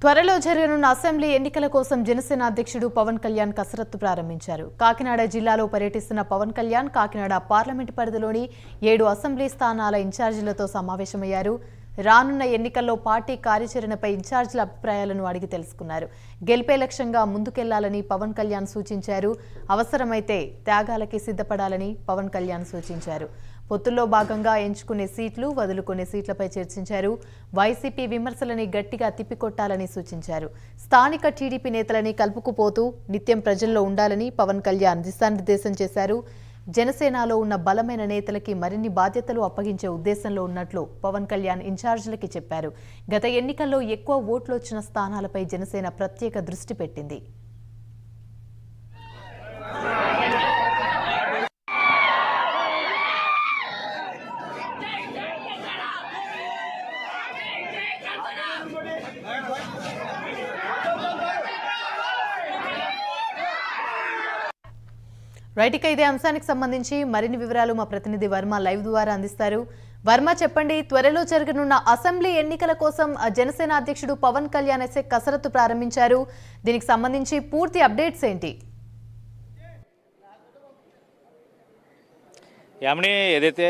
త్వరలో జరగనున్న అసెంబ్లీ ఎన్నికల కోసం జనసేన అధ్యక్షుడు పవన్ కళ్యాణ్ కసరత్తు ప్రారంభించారు. కాకినాడ జిల్లాలో పర్యటిస్తున్న పవన్ కళ్యాణ్ కాకినాడ పార్లమెంటు పరిధిలోని 7 అసెంబ్లీ స్థానాల ఇన్ఛార్జీలతో సమావేశమయ్యారు. రానున్న ఎన్నికల్లో పార్టీ కార్యాచరణపై ఇన్ఛార్జీల అభిప్రాయాలను అడిగి తెలుసుకున్నారు. గెలిపే లక్ష్యంగా ముందుకెళ్లాలని పవన్ కళ్యాణ్ సూచించారు. అవసరమైతే త్యాగాలకి సిద్ధపడాలని పవన్ కళ్యాణ్ సూచించారు. పొత్తుల్లో భాగంగా ఎంచుకునే సీట్లు, వదులుకునే సీట్లపై చర్చించారు. వైసీపీ విమర్శలని గట్టిగా తిప్పికొట్టాలని సూచించారు. స్థానిక టీడీపీ నేతలని కలుపుకుపోతూ నిత్యం ప్రజల్లో ఉండాలని పవన్ కళ్యాణ్ దిశానిర్దేశం చేశారు. జనసేనలో ఉన్న బలమైన నేతలకి మరిన్ని బాధ్యతలు అప్పగించే ఉద్దేశంలో ఉన్నట్లు పవన్ కళ్యాణ్ ఇన్ఛార్జీలకి చెప్పారు. గత ఎన్నికల్లో ఎక్కువ ఓట్లు వచ్చిన స్థానాలపై జనసేన ప్రత్యేక దృష్టి పెట్టింది. రైట్, ఇక ఇదే అంశానికి సంబంధించి మరిన్ని వివరాలు మా ప్రతినిధి వర్మ లైవ్ ద్వారా అందిస్తారు. వర్మ, చెప్పండి, త్వరలో జరగనున్న అసెంబ్లీ ఎన్నికల కోసం జనసేన అధ్యక్షుడు పవన్ కళ్యాణ్ కసరత్తు ప్రారంభించారు. దీనికి సంబంధించి పూర్తి అప్డేట్స్ ఏంటి? యామిని, ఏదైతే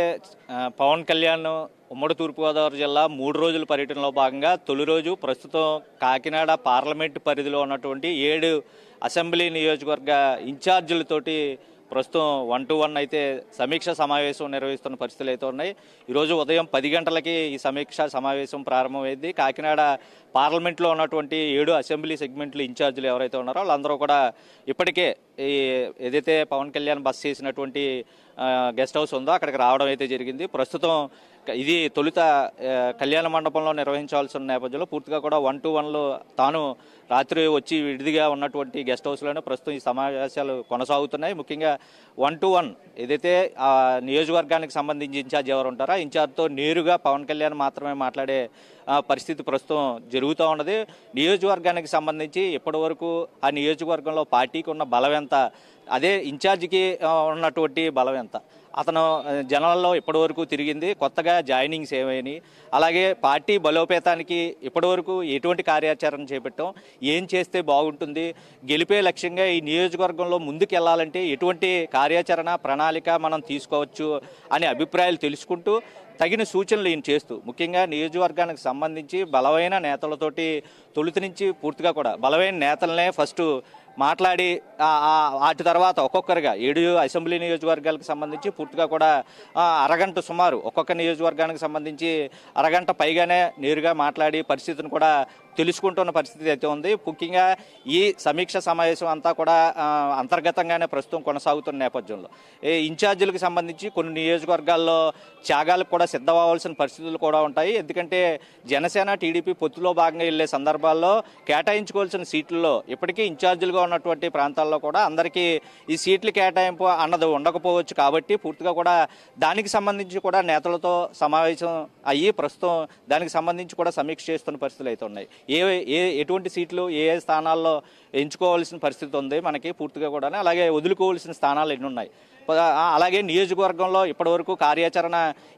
పవన్ కళ్యాణ్ ఉమ్మడి తూర్పుగోదావరి జిల్లా 3 రోజుల పర్యటనలో భాగంగా తొలి రోజు ప్రస్తుతం కాకినాడ పార్లమెంటు పరిధిలో ఉన్నటువంటి 7 అసెంబ్లీ నియోజకవర్గ ఇన్ఛార్జీలతోటి ప్రస్తుతం 1-to-1 అయితే సమీక్ష సమావేశం నిర్వహిస్తున్న పరిస్థితులు అయితే ఉన్నాయి. ఈరోజు ఉదయం 10 గంటలకి ఈ సమీక్ష సమావేశం ప్రారంభమైంది. కాకినాడ పార్లమెంట్లో ఉన్నటువంటి 7 అసెంబ్లీ సెగ్మెంట్లు ఇన్ఛార్జీలు ఎవరైతే ఉన్నారో వాళ్ళందరూ కూడా ఇప్పటికే ఏదైతే పవన్ కళ్యాణ్ బస్ చేసినటువంటి గెస్ట్ హౌస్ ఉందో అక్కడికి రావడం అయితే జరిగింది. ప్రస్తుతం ఇది తొలుత కళ్యాణ మండపంలో నిర్వహించాల్సిన నేపథ్యంలో పూర్తిగా కూడా 1-to-1లో తాను రాత్రి వచ్చి విడిదిగా ఉన్నటువంటి గెస్ట్ హౌస్లోనే ప్రస్తుతం ఈ సమావేశాలు కొనసాగుతున్నాయి. ముఖ్యంగా 1-to-1 ఏదైతే ఆ నియోజకవర్గానికి సంబంధించి ఇన్ఛార్జ్ ఎవరు ఉంటారో ఆ ఇన్ఛార్జ్తో నేరుగా పవన్ కళ్యాణ్ మాత్రమే మాట్లాడే పరిస్థితి ప్రస్తుతం జరుగుతూ ఉన్నది. నియోజకవర్గానికి సంబంధించి ఇప్పటి వరకు ఆ నియోజకవర్గంలో పార్టీకి ఉన్న బలం ఎంత, అదే ఇన్ఛార్జికి ఉన్నటువంటి బలం ఎంత, అతను జనాల్లో ఇప్పటివరకు తిరిగింది, కొత్తగా జాయినింగ్స్ ఏమైనాయి, అలాగే పార్టీ బలోపేతానికి ఇప్పటివరకు ఎటువంటి కార్యాచరణ చేపట్టాం, ఏం చేస్తే బాగుంటుంది, గెలిపే లక్ష్యంగా ఈ నియోజకవర్గంలో ముందుకెళ్లాలంటే ఎటువంటి కార్యాచరణ ప్రణాళిక మనం తీసుకోవచ్చు అనే అభిప్రాయాలు తెలుసుకుంటూ తగిన సూచనలు ఈయన చేస్తూ ముఖ్యంగా నియోజకవర్గానికి సంబంధించి బలమైన నేతలతోటి తొలుత నుంచి పూర్తిగా కూడా బలమైన నేతలనే ఫస్ట్ మాట్లాడి వాటి తర్వాత ఒక్కొక్కరిగా 7 అసెంబ్లీ నియోజకవర్గాలకు సంబంధించి పూర్తిగా కూడా అరగంట సుమారు ఒక్కొక్క నియోజకవర్గానికి సంబంధించి అరగంట పైగానే నేరుగా మాట్లాడి పరిస్థితిని కూడా తెలుసుకుంటున్న పరిస్థితి అయితే ఉంది. ముఖ్యంగా ఈ సమీక్ష సమావేశం అంతా కూడా అంతర్గతంగానే ప్రస్తుతం కొనసాగుతున్న నేపథ్యంలో ఇన్ఛార్జీలకు సంబంధించి కొన్ని నియోజకవర్గాల్లో త్యాగాలకు కూడా సిద్ధమవ్వాల్సిన పరిస్థితులు కూడా ఉంటాయి. ఎందుకంటే జనసేన టీడీపీ పొత్తులో భాగంగా వెళ్లే సందర్భాల్లో కేటాయించుకోవాల్సిన సీట్లలో ఇప్పటికీ ఇన్ఛార్జీలుగా ఉన్నటువంటి ప్రాంతాల్లో కూడా అందరికీ ఈ సీట్లు కేటాయింపు అన్నది ఉండకపోవచ్చు. కాబట్టి పూర్తిగా కూడా దానికి సంబంధించి కూడా నేతలతో సమావేశం అయ్యి ప్రస్తుతం దానికి సంబంధించి కూడా సమీక్ష చేస్తున్న పరిస్థితులు అయితే ఉన్నాయి. ఎటువంటి సీట్లు ఏ స్థానాల్లో ఎంచుకోవాల్సిన పరిస్థితి ఉంది మనకి పూర్తిగా కూడా, అలాగే వదులుకోవాల్సిన స్థానాలు ఎన్ని ఉన్నాయి, అలాగే నియోజకవర్గంలో ఇప్పటివరకు కార్యాచరణ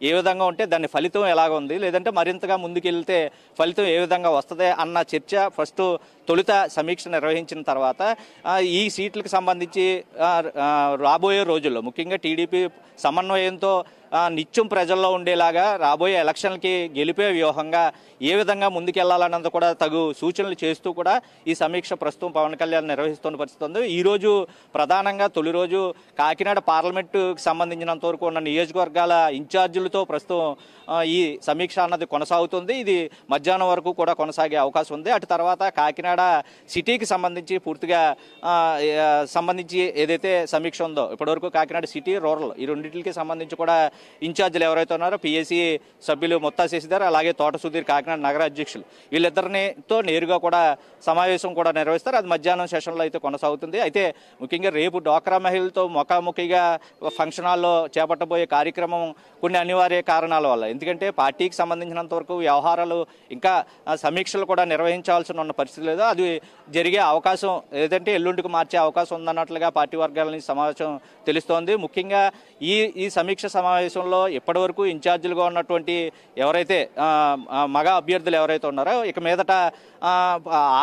ఏ విధంగా ఉంటే దాని ఫలితం ఎలాగ ఉంది, లేదంటే మరింతగా ముందుకెళ్తే ఫలితం ఏ విధంగా వస్తుంది అన్న చర్చ ఫస్ట్ తొలుత సమీక్ష నిర్వహించిన తర్వాత ఈ సీట్లకు సంబంధించి రాబోయే రోజుల్లో ముఖ్యంగా టీడీపీ సమన్వయంతో నిత్యం ప్రజల్లో ఉండేలాగా రాబోయే ఎలక్షన్లకి గెలిపే వ్యూహంగా ఏ విధంగా ముందుకెళ్లాలన్నది కూడా తగు సూచనలు చేస్తూ కూడా ఈ సమీక్ష ప్రస్తుతం పవన్ కళ్యాణ్ నిర్వహిస్తున్న పరిస్థితి ఉంది. ఈరోజు ప్రధానంగా తొలి రోజు కాకినాడ పార్లమెంటుకి సంబంధించినంత వరకు ఉన్న నియోజకవర్గాల ఇన్ఛార్జీలతో ప్రస్తుతం ఈ సమీక్ష అన్నది కొనసాగుతుంది. ఇది మధ్యాహ్నం వరకు కూడా కొనసాగే అవకాశం ఉంది. అటు తర్వాత కాకినాడ సిటీకి సంబంధించి పూర్తిగా సంబంధించి ఏదైతే సమీక్ష ఉందో ఇప్పటివరకు కాకినాడ సిటీ, రూరల్ ఈ రెండింటికి సంబంధించి కూడా ఇన్ఛార్జీలు ఎవరైతే ఉన్నారో పిఎస్సి సభ్యులు మొత్తా శశిధర్, అలాగే తోట సుధీర్ కాకినాడ నగర అధ్యక్షులు వీళ్ళిద్దరితో నేరుగా కూడా సమావేశం కూడా నిర్వహిస్తారు. అది మధ్యాహ్నం సెషన్లో అయితే కొనసాగుతుంది. అయితే ముఖ్యంగా రేపు డ్వాక్రా మహిళలతో ముఖాముఖిగా ఫంక్షన్ హాల్లో చేపట్టబోయే కార్యక్రమం కొన్ని అనివార్య కారణాల వల్ల, ఎందుకంటే పార్టీకి సంబంధించినంత వరకు వ్యవహారాలు ఇంకా సమీక్షలు కూడా నిర్వహించాల్సిన ఉన్న పరిస్థితి లేదు. అది జరిగే అవకాశం ఏదంటే ఎల్లుండికి మార్చే అవకాశం ఉందన్నట్లుగా పార్టీ వర్గాల నుంచి సమావేశం తెలుస్తోంది. ముఖ్యంగా ఈ సమీక్ష సమావేశంలో ఇప్పటివరకు ఇన్ఛార్జీలుగా ఉన్నటువంటి ఎవరైతే మగ అభ్యర్థులు ఎవరైతే ఉన్నారో ఇక మీదట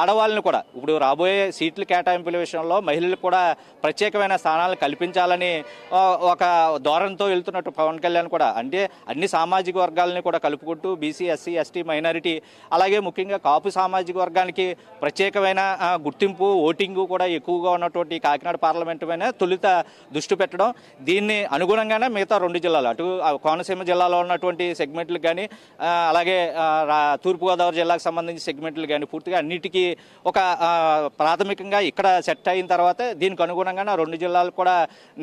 ఆడవాళ్ళని కూడా ఇప్పుడు రాబోయే సీట్ల కేటాయింపుల విషయంలో మహిళలకు కూడా ప్రత్యేకమైన స్థానాలు కల్పించాలని ఒక ధోరణితో వెళ్తున్నట్టు పవన్ కళ్యాణ్ కూడా, అంటే అన్ని సామాజిక వర్గాలని కూడా కలుపుకుంటూ బీసీ, ఎస్సీ, ఎస్టీ, మైనారిటీ అలాగే ముఖ్యంగా కాపు సామాజిక వర్గానికి ప్రత్యేకమైన గుర్తింపు, ఓటింగు కూడా ఎక్కువగా ఉన్నటువంటి కాకినాడ పార్లమెంటు పైన తొలుత దృష్టి పెట్టడం, దీన్ని అనుగుణంగానే మిగతా 2 జిల్లాలు అటు కోనసీమ జిల్లాలో ఉన్నటువంటి సెగ్మెంట్లకు కానీ అలాగే తూర్పుగోదావరి జిల్లాకు సంబంధించిన సెగ్మెంట్లు కానీ పూర్తిగా అన్నిటికీ ఒక ప్రాథమికంగా ఇక్కడ సెట్ అయిన తర్వాత దీనికి అనుగుణంగా 2 జిల్లాలు కూడా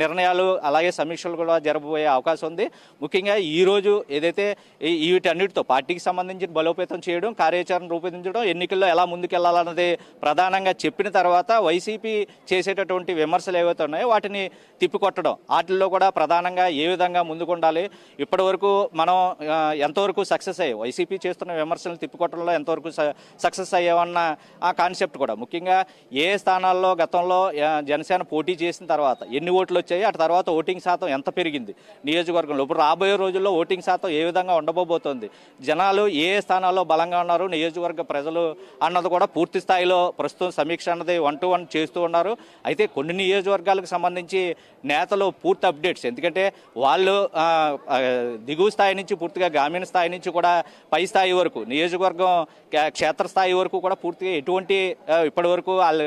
నిర్ణయాలు అలాగే సమీక్షలు కూడా జరగబోయే అవకాశం ఉంది. ముఖ్యంగా ఈరోజు ఏదైతే వీటన్నిటితో పార్టీకి సంబంధించి బలోపేతం చేయడం, కార్యాచరణ రూపొందించడం, ఎన్నికల్లో ఎలా ముందుకెళ్లాలన్నది ప్రధానంగా చెప్పిన తర్వాత వైసీపీ చేసేటటువంటి విమర్శలు ఏవైతే ఉన్నాయో వాటిని తిప్పికొట్టడం, వాటిల్లో కూడా ప్రధానంగా ఏ విధంగా ముందుకుండాలి, ఇప్పటి వరకు మనం ఎంతవరకు సక్సెస్ అయ్యాయి, వైసీపీ చేస్తున్న విమర్శలను తిప్పికొట్టడంలో ఎంతవరకు సక్సెస్ అయ్యామన్న ఆ కాన్సెప్ట్ కూడా, ముఖ్యంగా ఏ స్థానాల్లో గతంలో జనసేన పోటీ చేసిన తర్వాత ఎన్ని ఓట్లు వచ్చాయి, అటు తర్వాత ఓటింగ్ శాతం ఎంత పెరిగింది నియోజకవర్గంలో, ఇప్పుడు రాబోయే రోజుల్లో ఓటింగ్ శాతం ఏ విధంగా ఉండబోతోంది, జనాలు ఏ స్థానాల్లో బలంగా ఉన్నారు, నియోజకవర్గ ప్రజలు అన్నది కూడా పూర్తి స్థాయిలో ప్రస్తుతం సమీక్ష అన్నది 1-to-1 చేస్తూ ఉన్నారు. అయితే కొన్ని నియోజకవర్గాలకు సంబంధించి నేతలు పూర్తి అప్డేట్స్, ఎందుకంటే వాళ్ళు దిగువ స్థాయి నుంచి పూర్తిగా గ్రామీణ స్థాయి నుంచి కూడా పై స్థాయి వరకు నియోజకవర్గం క్షేత్రస్థాయి వరకు కూడా పూర్తిగా ఎటువంటి ఇప్పటి వరకు వాళ్ళు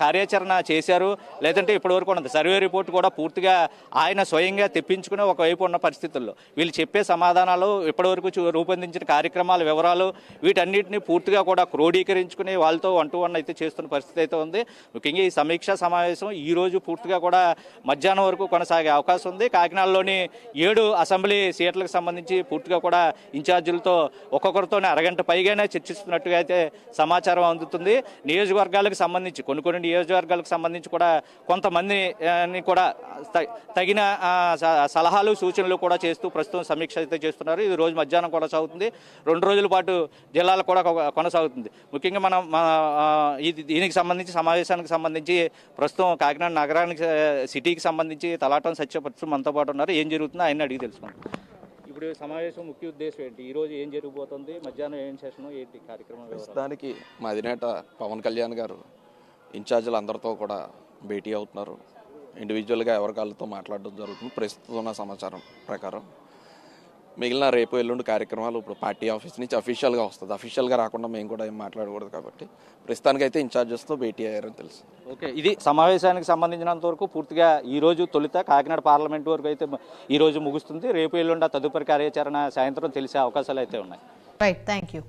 కార్యాచరణ చేశారు లేదంటే ఇప్పటి వరకు ఉన్నది సర్వే రిపోర్ట్ కూడా పూర్తిగా ఆయన స్వయంగా తెప్పించుకునే ఒకవైపు ఉన్న పరిస్థితుల్లో వీళ్ళు చెప్పే సమాధానాలు, ఇప్పటివరకు రూపొందించిన కార్యక్రమాల వివరాలు వీటన్నిటిని పూర్తిగా కూడా క్రోడీకరించుకుని వాళ్ళతో 1-to-1 అయితే చేస్తున్న పరిస్థితి అయితే ఉంది. ముఖ్యంగా ఈ సమీక్షా సమావేశం ఈ రోజు పూర్తిగా కూడా మధ్యాహ్నం వరకు కొనసాగే అవకాశం ఉంది. కాకినాడలోని 7 అసెంబ్లీ సీట్లకు సంబంధించి పూర్తిగా కూడా ఇన్ఛార్జీలతో ఒక్కొక్కరితోనే అరగంట పైగానే చర్చిస్తున్నట్టుగా అయితే సమాచారం అందుతుంది. నియోజకవర్గాలకు సంబంధించి కొన్ని నియోజకవర్గాలకు సంబంధించి కూడా కొంతమందిని కూడా తగిన సలహాలు సూచనలు కూడా చేస్తూ ప్రస్తుతం సమీక్ష అయితే చేస్తున్నారు. ఇది రోజు మధ్యాహ్నం కొనసాగుతుంది, 2 రోజుల పాటు జిల్లాలో కూడా కొనసాగుతుంది. ముఖ్యంగా మనం దీనికి సంబంధించి సమావేశానికి సంబంధించి ప్రస్తుతం కాకినాడ నగరానికి సిటీకి సంబంధించి తలాటం సత్యపరుచు మనతో పాటు ఉన్నారు. ఏం జరుగుతుందో ఆయన అడిగి తెలుసుకుంటాం. ఇప్పుడు సమావేశం ముఖ్య ఉద్దేశం ఏంటి, ఈ రోజు ఏం జరగబోతుంది, మధ్యాహ్నం ఏం సెషన్ ఏంటి కార్యక్రమం? ప్రస్తుతానికి మా అధినేత పవన్ కళ్యాణ్ గారు ఇన్ఛార్జీలు అందరితో కూడా భేటీ అవుతున్నారు. ఇండివిజువల్గా ఎవరికాళ్ళతో మాట్లాడడం జరుగుతుంది. ప్రస్తుతం ఉన్న సమాచారం ప్రకారం మిగిలిన రేపు ఎల్లుండి కార్యక్రమాలు ఇప్పుడు పార్టీ ఆఫీస్ నుంచి అఫీషియల్గా వస్తుంది. అఫీషియల్గా రాకుండా మేము కూడా ఏం మాట్లాడకూడదు కాబట్టి ప్రస్తుతానికైతే ఇన్ఛార్జెస్తో భేటీ అయ్యారని తెలుసు. ఓకే, ఇది సమావేశానికి సంబంధించినంత వరకు పూర్తిగా ఈ రోజు తొలుత కాకినాడ పార్లమెంట్ వరకు అయితే ఈ రోజు ముగుస్తుంది. రేపు ఎల్లుండి తదుపరి కార్యాచరణ సాయంత్రం తెలిసే అవకాశాలు అయితే ఉన్నాయి. Right, thank you.